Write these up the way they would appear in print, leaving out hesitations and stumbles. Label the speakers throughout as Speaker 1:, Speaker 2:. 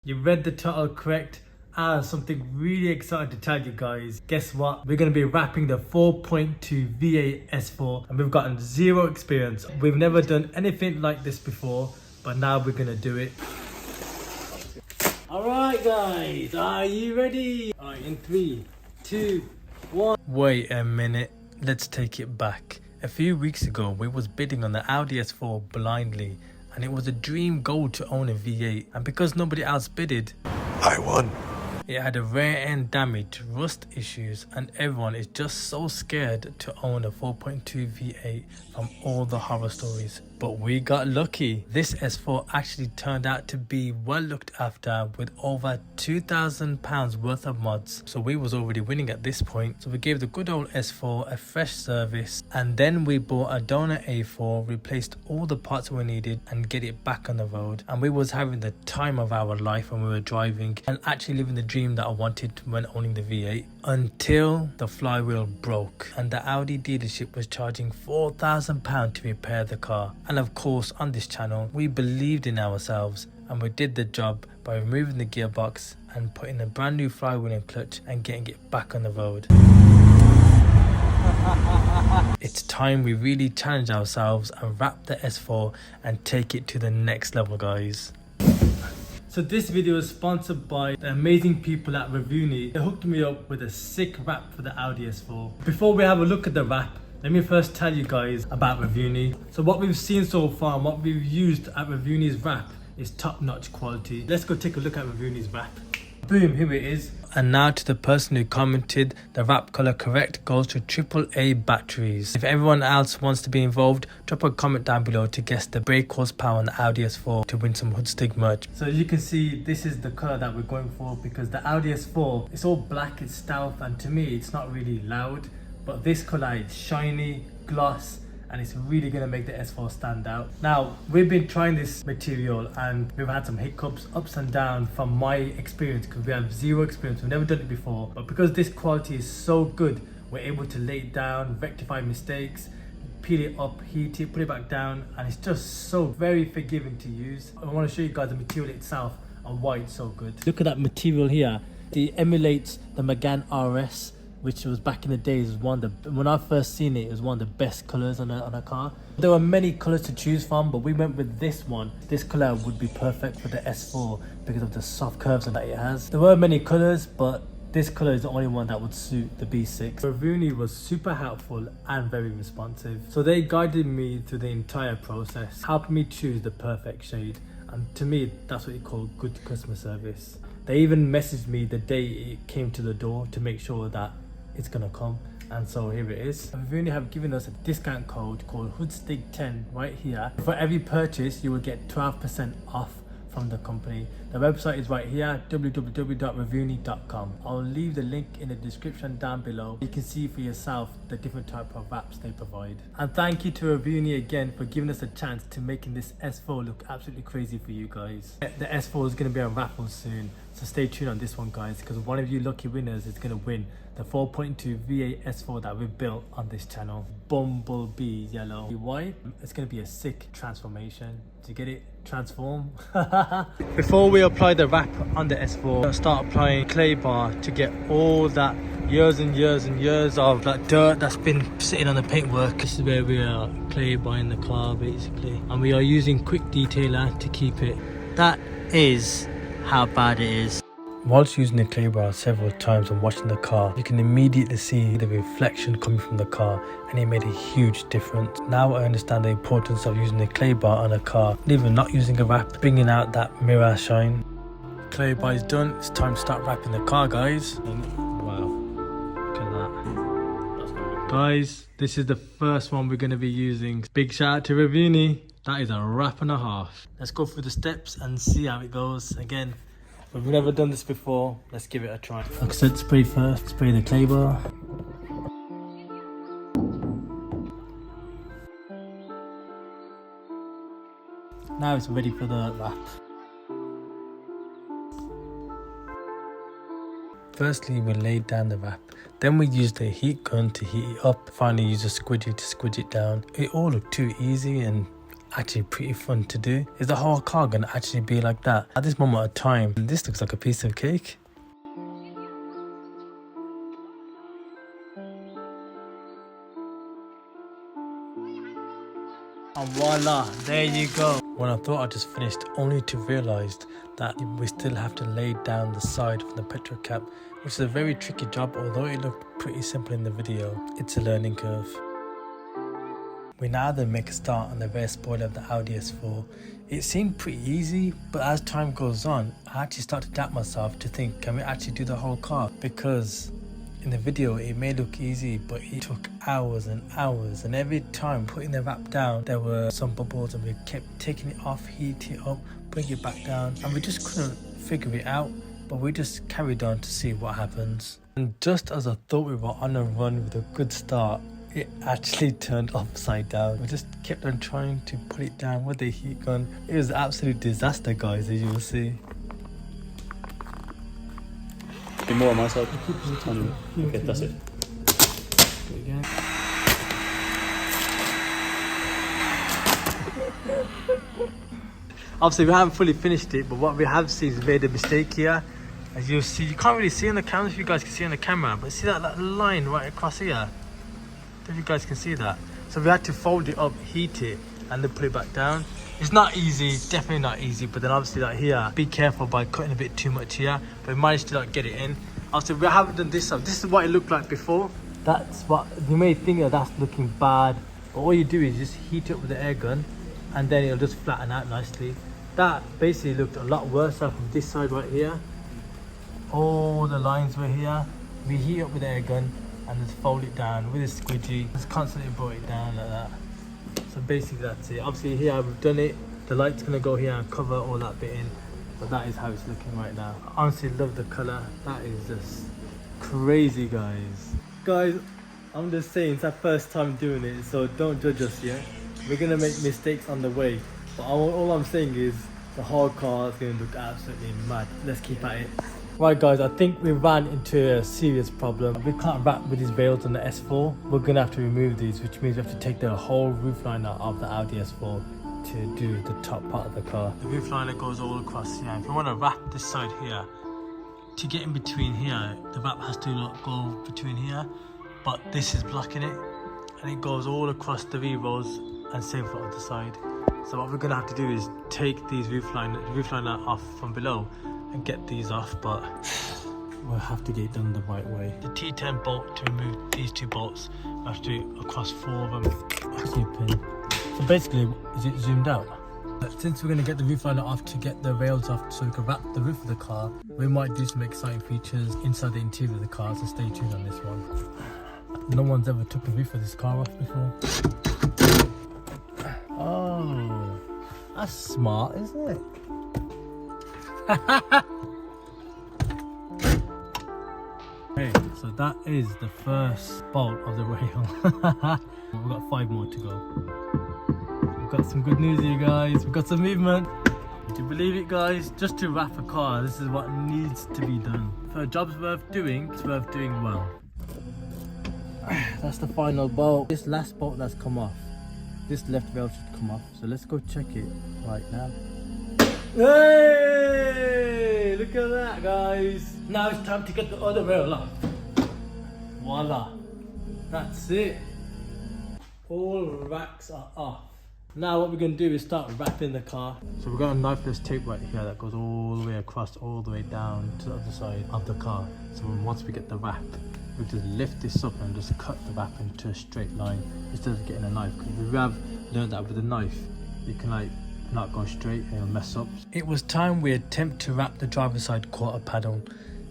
Speaker 1: You read the title correct. I have something really exciting to tell you guys. Guess what? We're going to be wrapping the 4.2 V8 S4 and we've gotten zero experience. We've never done anything like this before, but now we're going to do it. Alright guys, are you ready? Alright, in 3, 2, 1. Wait a minute, let's take it back. A few weeks ago, we was bidding on the Audi S4 blindly. And it was a dream goal to own a V8, and because nobody else bidded,
Speaker 2: I won.
Speaker 1: It had a rear end damage, rust issues, and everyone is just so scared to own a 4.2 V8 from all the horror stories. But we got lucky. This S4 actually turned out to be well looked after with over £2,000 worth of mods. So we was already winning at this point. So we gave the good old S4 a fresh service, and then we bought a donor A4, replaced all the parts we needed and get it back on the road. And we was having the time of our life when we were driving and actually living the dream that I wanted when owning the V8, until the flywheel broke and the Audi dealership was charging £4,000 to repair the car. And of course, on this channel we believed in ourselves and we did the job by removing the gearbox and putting a brand new flywheel and clutch and getting it back on the road. It's time we really challenge ourselves and wrap the S4 and take it to the next level, guys. So this video is sponsored by the amazing people at Revuni. They hooked me up with a sick wrap for the Audi S4. Before we have a look at the wrap, let me first tell you guys about Revuni. So what we've seen so far and what we've used at Revuni's wrap is top-notch quality. Let's go take a look at Revuni's wrap. Boom, here it is. And now to the person who commented, the wrap color correct goes to AAA batteries. If everyone else wants to be involved, drop a comment down below to guess the brake horsepower on the Audi S4 to win some Hoodstig merch. So as you can see, this is the color that we're going for because the Audi S4, it's all black, it's stealth, and to me it's not really loud. But this color is shiny, gloss, and it's really going to make the S4 stand out. Now, we've been trying this material and we've had some hiccups, ups and downs from my experience because we have zero experience. We've never done it before. But because this quality is so good, we're able to lay it down, rectify mistakes, peel it up, heat it, put it back down, and it's just so very forgiving to use. I want to show you guys the material itself and why it's so good. Look at that material here. It emulates the Megane RS, which was back in the days one of the, when I first seen it, it was one of the best colors on a car. There were many colors to choose from, but we went with this one. This color would be perfect for the S4 because of the soft curves that it has. There were many colors, but this color is the only one that would suit the B6. Revuni was super helpful and very responsive. So they guided me through the entire process, helping me choose the perfect shade. And to me, that's what you call good customer service. They even messaged me the day it came to the door to make sure that it's gonna come, and so here it is. Revuni have given us a discount code called Hoodstig10 right here. For every purchase you will get 12% off from the company. The website is right here, www.revuni.com. I'll leave the link in the description down below. You can see for yourself the different type of wraps they provide. And thank you to Revuni again for giving us a chance to making this S4 look absolutely crazy for you guys. The S4 is going to be on raffle soon, so stay tuned on this one, guys, because one of you lucky winners is going to win the 4.2 V8 S4 that we've built on this channel. Bumblebee yellow. Why? It's going to be a sick transformation. Do you get it? Transform. Before we apply the wrap on the S4, I'll start applying clay bar to get all that years and years and years of that dirt that's been sitting on the paintwork. This is where we are clay barring the car basically, and we are using quick detailer to keep it. That is how bad it is. Whilst using the clay bar several times and watching the car, you can immediately see the reflection coming from the car, and it made a huge difference. Now I understand the importance of using the clay bar on a car, and even not using a wrap, bringing out that mirror shine. Clay bar is done, it's time to start wrapping the car, guys. Wow, look at that. Guys, this is the first one we're going to be using. Big shout out to Revuni. That is a wrap and a half. Let's go through the steps and see how it goes. Again, we've never done this before, let's give it a try. Like I said, spray first, spray the clay bar. Now it's ready for the wrap. Firstly, we laid down the wrap, then we used the heat gun to heat it up, finally used a squidgy to squidge it down. It all looked too easy and actually pretty fun to do. Is the whole car gonna actually be like that? At this moment of time, this looks like a piece of cake. And voila, there you go. When I thought I just finished, only to realise that we still have to lay down the side from the petrol cap, which is a very tricky job. Although it looked pretty simple in the video, it's a learning curve. We now then make a start on the rear spoiler of the Audi S4. It seemed pretty easy, but as time goes on, I actually start to doubt myself to think, can we actually do the whole car? Because in the video it may look easy, but it took hours and hours, and every time putting the wrap down there were some bubbles, and we kept taking it off, heating it up, putting it back down, and we just couldn't figure it out. But we just carried on to see what happens. And just as I thought we were on a run with a good start, it actually turned upside down. We just kept on trying to put it down with the heat gun. It was an absolute disaster, guys, as you will see.
Speaker 2: Be more on my side. Okay, that's it.
Speaker 1: Do it again. Obviously we haven't fully finished it, but what we have seen is we made a mistake here. As you'll see, you can't really see on the camera, if you guys can see on the camera, but see that line right across here? If you guys can see that. So we had to fold it up, heat it, and then put it back down. It's not easy, definitely not easy, but then obviously like here, be careful by cutting a bit too much here, but we managed to like get it in. Obviously we haven't done this side. This is what it looked like before. That's what, you may think that that's looking bad, but all you do is just heat it up with the air gun, and then it'll just flatten out nicely. That basically looked a lot worse from this side right here. All the lines were here. We heat up with the air gun and just fold it down with a squidgy. Just constantly brought it down like that. So basically that's it. Obviously here we've done it. The light's gonna go here and cover all that bit in. But that is how it's looking right now. I honestly love the colour. That is just crazy, guys. Guys, I'm just saying it's our first time doing it, so don't judge us yet. We're gonna make mistakes on the way. But all I'm saying is the whole car is gonna look absolutely mad. Let's keep at it. Right guys, I think we ran into a serious problem. We can't wrap with these rails on the S4. We're gonna have to remove these, which means we have to take the whole roof liner of the Audi S4 to do the top part of the car. The roof liner goes all across here. If you want to wrap this side here, to get in between here, the wrap has to go between here, but this is blocking it, and it goes all across the V-rolls and same for the other side. So what we're gonna have to do is take these roof liner off from below and get these off, but we'll have to get it done the right way. The T10 bolt to remove these two bolts, we have to do it across 4 of them. So basically, is it zoomed out? Since we're going to get the roof liner off to get the rails off so we can wrap the roof of the car, we might do some exciting features inside the interior of the car, so stay tuned on this one. No one's ever took the roof of this car off before. Oh, that's smart, isn't it? Okay, so that is the first bolt of the rail. We've got 5 more to go. We've got some good news here, guys. We've got some movement. Do you believe it, guys? Just to wrap a car, this is what needs to be done. For a job's worth doing, it's worth doing well. That's the final bolt. This last bolt that's come off, this left rail should come off. So let's go check it right now. Hey, look at that, guys. Now it's time to get the other rail off. Voila, that's it. All racks are off. Now what we're going to do is start wrapping the car. So we've got a knifeless tape right here that goes all the way across, all the way down to the other side of the car. So once we get the wrap, we just lift this up and just cut the wrap into a straight line instead of getting a knife. Because we have learned that with a knife, you can like not go straight and it'll mess up. It was time we attempt to wrap the driver's side quarter panel.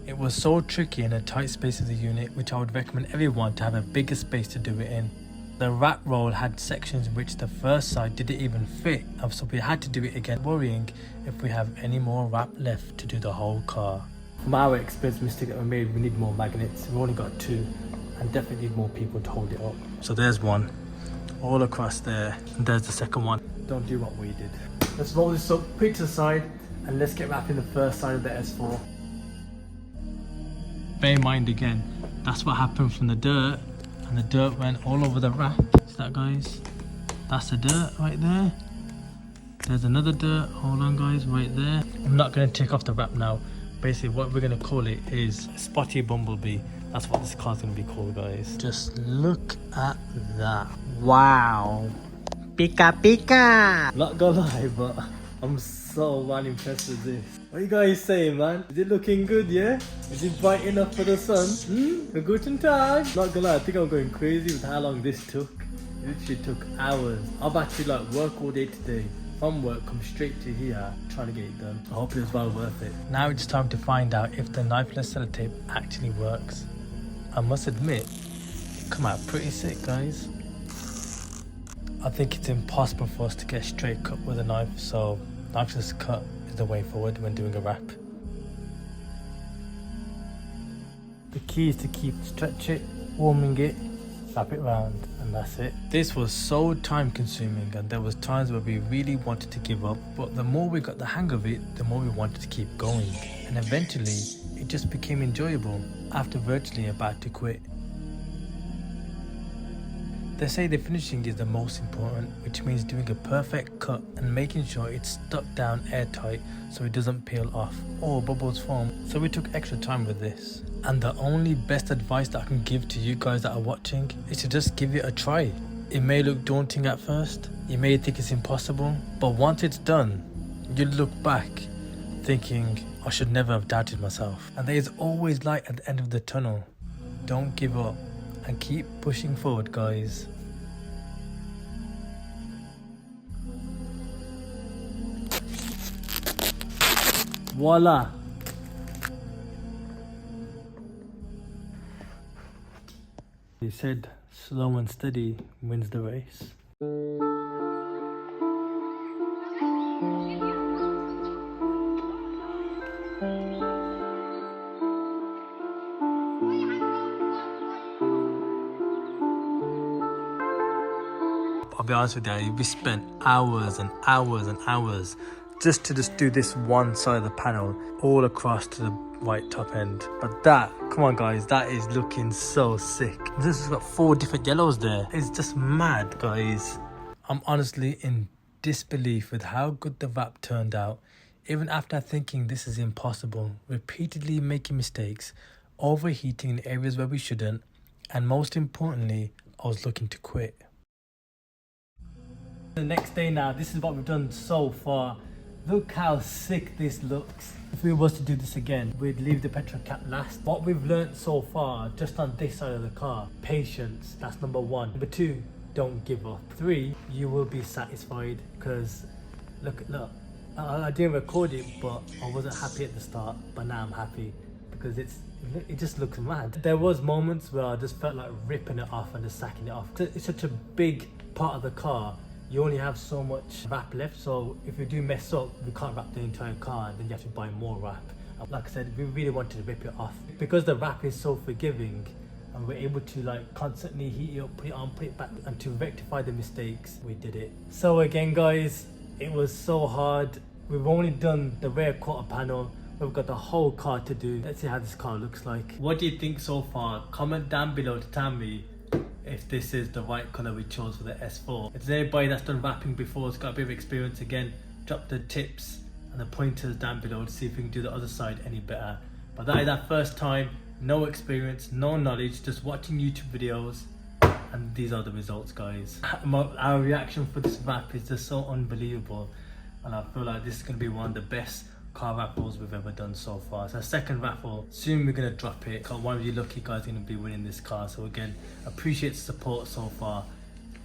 Speaker 1: It was so tricky in a tight space of the unit, which I would recommend everyone to have a bigger space to do it in. The wrap roll had sections in which the first side didn't even fit, so we had to do it again, worrying if we have any more wrap left to do the whole car. From our experience mistake that we made, we need more magnets. We've only got 2 and definitely need more people to hold it up. So there's one, all across there, and there's the second one. Don't do what we did. Let's roll this up, put it to the side, and let's get wrapping the first side of the S4. Bear in mind again, that's what happened from the dirt, and the dirt went all over the wrap. See that, guys? That's the dirt right there. There's another dirt. Hold on guys, right there. I'm not going to take off the wrap now. Basically what we're going to call it is Spotty Bumblebee. That's what this car's going to be called, guys. Just look at that. Wow. Pika pika. Not gonna lie, but I'm so man impressed with this. What you guys saying, man? Is it looking good, yeah? Is it bright enough for the sun? A guten Tag. Not gonna lie, I think I'm going crazy with how long this took. It literally took hours. I've actually like work all day today. From work, come straight to here, trying to get it done. I hope it was well worth it. Now it's time to find out if the knifeless sellotape actually works. I must admit, it come out pretty sick, guys. I think it's impossible for us to get straight cut with a knife, so knifeless cut is the way forward when doing a wrap. The key is to stretch it, warming it, wrap it round, and that's it. This was so time consuming, and there was times where we really wanted to give up, but the more we got the hang of it, the more we wanted to keep going. And eventually, it just became enjoyable after virtually about to quit. They say the finishing is the most important, which means doing a perfect cut and making sure it's stuck down airtight so it doesn't peel off or bubbles form. So we took extra time with this. And the only best advice that I can give to you guys that are watching is to just give it a try. It may look daunting at first, you may think it's impossible, but once it's done, you'll look back thinking, I should never have doubted myself. And there is always light at the end of the tunnel. Don't give up. And keep pushing forward, guys. Voila! He said slow and steady wins the race. I'll be honest with you, we spent hours and hours and hours just to do this one side of the panel all across to the white top end. But that, come on guys, that is looking so sick. This has got 4 different yellows there. It's just mad, guys. I'm honestly in disbelief with how good the wrap turned out. Even after thinking this is impossible, repeatedly making mistakes, overheating in areas where we shouldn't, and most importantly, I was looking to quit. The next day now, this is what we've done so far. Look how sick this looks. If we was to do this again, we'd leave the petrol cap last. What we've learnt so far, just on this side of the car, patience, that's number 1. Number 2, don't give up. 3, you will be satisfied, because look, I didn't record it, but I wasn't happy at the start, but now I'm happy, because it just looks mad. There was moments where I just felt like ripping it off and just sacking it off. It's such a big part of the car. You only have so much wrap left, so if you do mess up, we can't wrap the entire car, and then you have to buy more wrap. Like I said, we really wanted to rip it off. Because the wrap is so forgiving, and we're able to like constantly heat it up, put it on, put it back, and to rectify the mistakes, we did it. So again guys, it was so hard. We've only done the rear quarter panel. We've got the whole car to do. Let's see how this car looks like. What do you think so far? Comment down below to tell me if this is the right colour we chose for the S4. If there's anybody that's done wrapping before, has got a bit of experience, again, drop the tips and the pointers down below to see if we can do the other side any better. But that is our first time, no experience, no knowledge, just watching YouTube videos, and these are the results, guys. Our reaction for this wrap is just so unbelievable, and I feel like this is going to be one of the best car raffles we've ever done so far. It's our second raffle. Soon we're gonna drop it. One of you lucky guys are gonna be winning this car. So again, appreciate the support so far.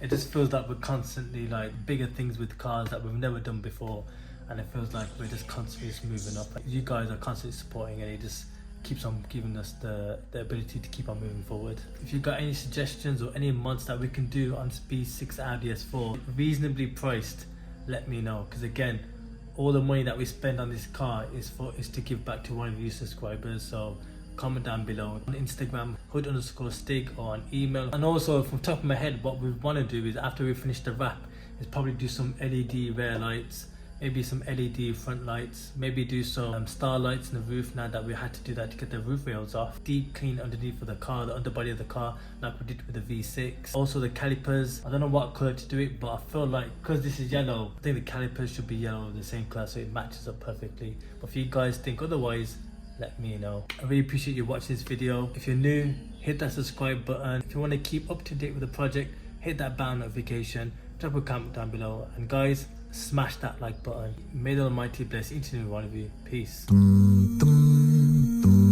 Speaker 1: It just feels like we're constantly like bigger things with cars that we've never done before, and it feels like we're just constantly just moving up. Like, you guys are constantly supporting, and it just keeps on giving us the ability to keep on moving forward. If you've got any suggestions or any mods that we can do on Speed 6 Audi S4, reasonably priced, let me know, because again, all the money that we spend on this car is to give back to one of you subscribers. So comment down below on Instagram, hood_stig, or on email. And also from top of my head, what we want to do is after we finish the wrap is probably do some LED rear lights, maybe some LED front lights, maybe do some star lights in the roof now that we had to do that to get the roof rails off. Deep clean underneath of the car, the underbody of the car, like we did with the V6. Also the calipers, I don't know what colour to do it, but I feel like because this is yellow, I think the calipers should be yellow, the same colour, so it matches up perfectly. But if you guys think otherwise, let me know. I really appreciate you watching this video. If you're new, hit that subscribe button. If you want to keep up to date with the project, hit that bell notification, drop a comment down below, and guys, smash that like button. May the Almighty bless each and every one of you. Peace.